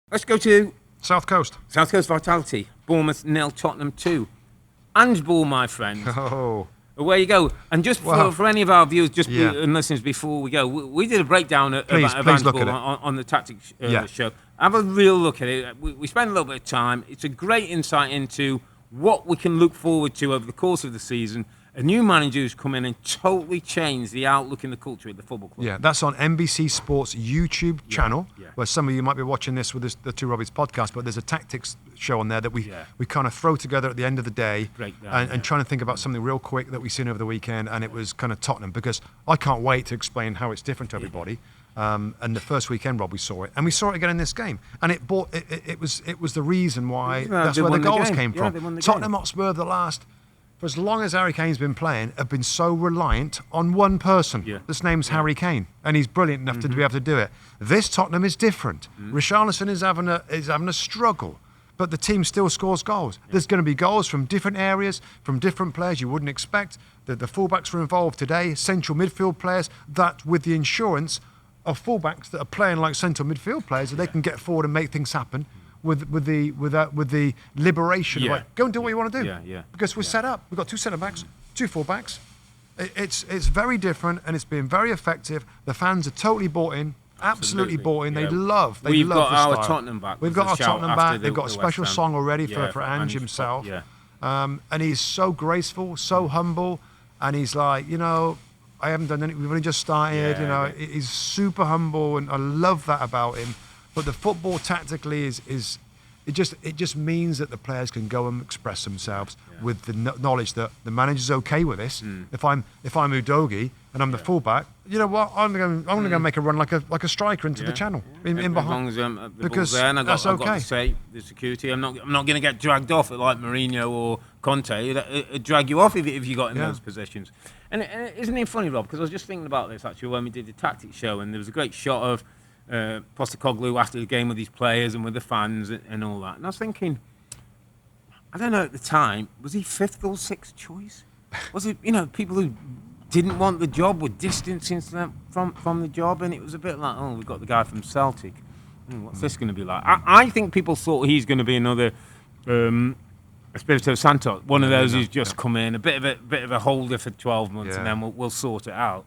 Let's go to South Coast. South Coast Vitality. Bournemouth 0, Tottenham 2. Ange Ball, my friend. Oh. Away you go. And just for any of our viewers and listeners before we go, we did a breakdown of Ange Ball on the Tactics show. Have a real look at it. We spent a little bit of time. It's a great insight into what we can look forward to over the course of the season. A new manager who's come in and totally changed the outlook and the culture at the football club. Yeah, that's on NBC Sports YouTube channel, where some of you might be watching this with the two Robbies podcast, but there's a tactics show on there that we kind of throw together at the end of the day and trying to think about something real quick that we've seen over the weekend, and it was kind of Tottenham, because I can't wait to explain how it's different to everybody. And the first weekend, Rob, we saw it, and we saw it again in this game, and it was the reason why that's where the goals came from. Tottenham Hotspur, for as long as Harry Kane's been playing, have been so reliant on one person. This name's Harry Kane, and he's brilliant enough to be able to do it. This Tottenham is different. Richarlison is having a struggle, but the team still scores goals. There's going to be goals from different areas, from different players you wouldn't expect. The fullbacks were involved today, central midfield players, that with the insurance of fullbacks that are playing like central midfield players, that they can get forward and make things happen. With the liberation of like, go and do what you want to do. Because we're set up. We've got 2 centre-backs, 2 full-backs. It's very different, and it's been very effective. The fans are totally bought in, absolutely bought in. We've got our Tottenham back. We've got our Tottenham back. They've got a special song already for Ange himself. And he's so graceful, so humble, and he's like, I haven't done anything. We've only just started. He's super humble, and I love that about him. But the football tactically it just means that the players can go and express themselves with the knowledge that the manager's okay with this. If I'm Udogie and I'm the fullback, you know what? I'm going to make a run like a striker into the channel in behind. As long as the ball's there, and I've got to say the security. I'm not going to get dragged off like Mourinho or Conte. It'd drag you off if you got in those positions. And isn't it funny, Rob? Because I was just thinking about this actually when we did the tactics show, and there was a great shot of Postecoglou after the game with his players and with the fans and all that. And I was thinking, I don't know at the time, was he 5th or 6th choice? Was it, people who didn't want the job were distancing from the job, and it was a bit like, we've got the guy from Celtic. What's this going to be like? I think people thought he's going to be another Espirito Santo, one of those who's just come in, a bit of a holder for 12 months, and then we'll sort it out.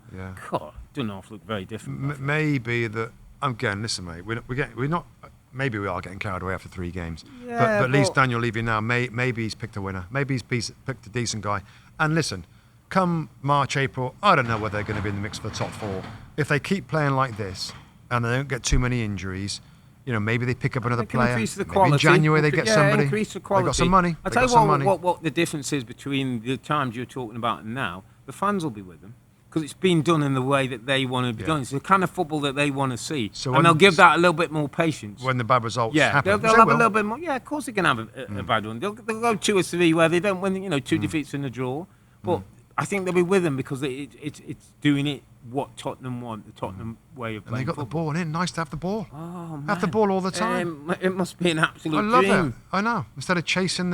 God, doesn't half look very different. Maybe that. Again, listen, mate. We're not. Maybe we are getting carried away after 3 games. But at least Daniel Levy now. Maybe he's picked a winner. Maybe he's picked a decent guy. And listen, come March, April, I don't know whether they're going to be in the mix for the top 4. If they keep playing like this and they don't get too many injuries, maybe they pick up another player. Increase the maybe quality. In January they get somebody. Increase the quality. They got some money. I'll tell you what the difference is between the times you're talking about and now. The fans will be with them, because it's been done in the way that they want to be done. It's the kind of football that they want to see. And they'll give that a little bit more patience. When the bad results happen. They'll have a little bit more. Yeah, of course they can have a bad one. They'll go 2 or 3 where they don't win, 2 defeats and a draw. But I think they'll be with them because it's doing it what Tottenham want, the Tottenham way of playing. And they got football. The ball in. Nice to have the ball. Oh, man. Have the ball all the time. It must be an absolute dream. I love it. I know. Instead of chasing,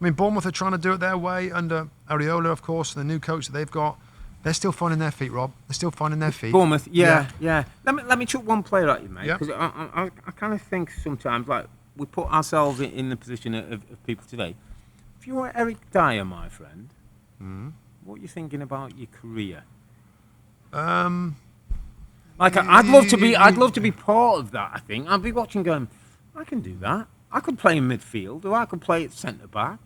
I mean, Bournemouth are trying to do it their way under Earle, of course, the new coach that they've got. They're still finding their feet, Rob. They're still finding their feet. Bournemouth, yeah. Let me chuck one player at you, mate, because I kind of think sometimes, like, we put ourselves in the position of people today. If you were Eric Dyer, my friend, what are you thinking about your career? I'd love to be part of that. I think I'd be watching, going, I can do that. I could play in midfield, or I could play at centre back.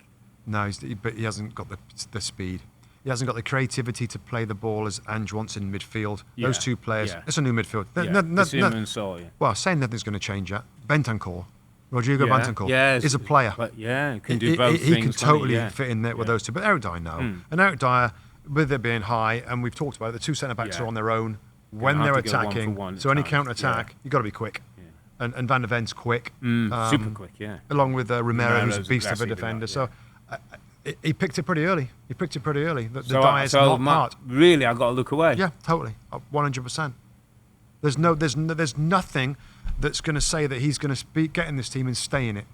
No, but he hasn't got the speed. He hasn't got the creativity to play the ball as Ange wants in midfield. Those 2 players. It's a new midfield. Well, saying nothing's going to change that. Rodrigo Bentancur is a player. But he can do both things. He can totally fit in there with those 2. But Eric Dyer, no. And Eric Dyer, with it being high, and we've talked about it, the 2 centre-backs are on their own when they're attacking. So any counter-attack, you've got to be quick. And Van der Ven's quick. Super quick, Along with Romero, who's a beast of a defender. So he picked it pretty early. The Dyer's not part. Really, I've got to look away. Yeah, totally. 100%. There's nothing that's going to say that he's going to get in this team and stay in it.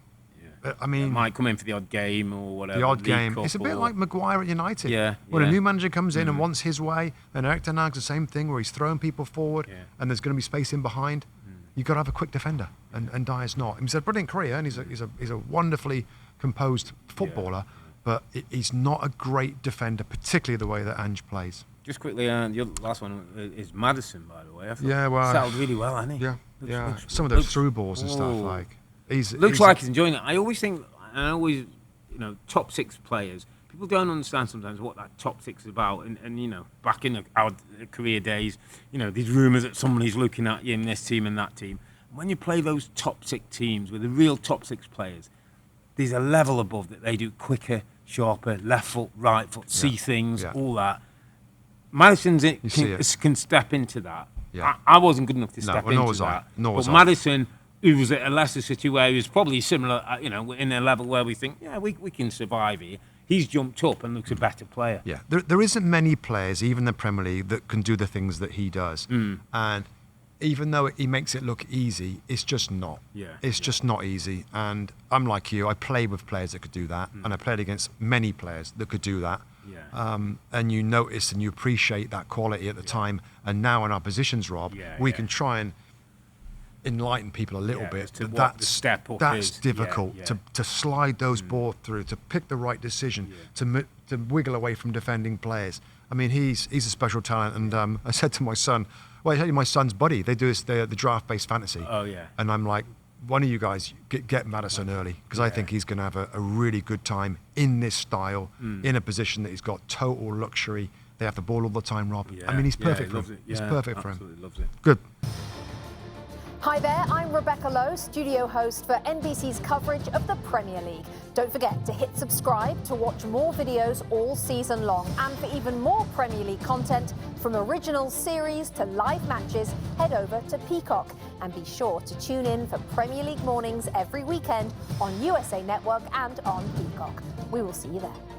I mean, might come in for the odd game or whatever. The odd game. It's a bit like Maguire at United. When a new manager comes in and wants his way, and Eric Ten Hag's the same thing, where he's throwing people forward and there's going to be space in behind. you've got to have a quick defender, and Dyer's not. He's had a brilliant career, and he's a wonderfully composed footballer, but he's not a great defender, particularly the way that Ange plays. Just quickly, your last one is Maddison, by the way. I thought settled really well, hasn't he? Yeah. Some of those through balls and stuff, like he's like he's enjoying it. I always think, top 6 players. People don't understand sometimes what that top 6 is about. And back in our career days, these rumours that somebody's looking at you in this team and that team. When you play those top 6 teams with the real top 6 players, there's a level above that they do quicker, sharper, left foot, right foot, see things, all that. Maddison can step into that. Yeah. I wasn't good enough to step into that. But Maddison, who was at a Leicester City where he was probably similar, in a level where we think, we can survive here. He's jumped up and looks a better player. Yeah, there isn't many players, even in the Premier League, that can do the things that he does. And even though he makes it look easy, it's just not. It's just not easy. And I'm like you, I play with players that could do that. And I played against many players that could do that. And you notice and you appreciate that quality at the time. And now in our positions, Rob, we can try and enlighten people a little bit. That's difficult to slide those balls through, to pick the right decision, to wiggle away from defending players. I mean, he's a special talent. And I said to my son, well, I tell you, my son's buddy, they do the draft-based fantasy. And I'm like, one of you guys get Maddison early, because I think he's going to have a really good time in this style, in a position that he's got total luxury. They have the ball all the time, Rob. I mean, he's perfect for him. He's perfect for him. Absolutely loves it. Good. Hi there, I'm Rebecca Lowe, studio host for NBC's coverage of the Premier League. Don't forget to hit subscribe to watch more videos all season long. And for even more Premier League content, from original series to live matches, head over to Peacock. And be sure to tune in for Premier League mornings every weekend on USA Network and on Peacock. We will see you there.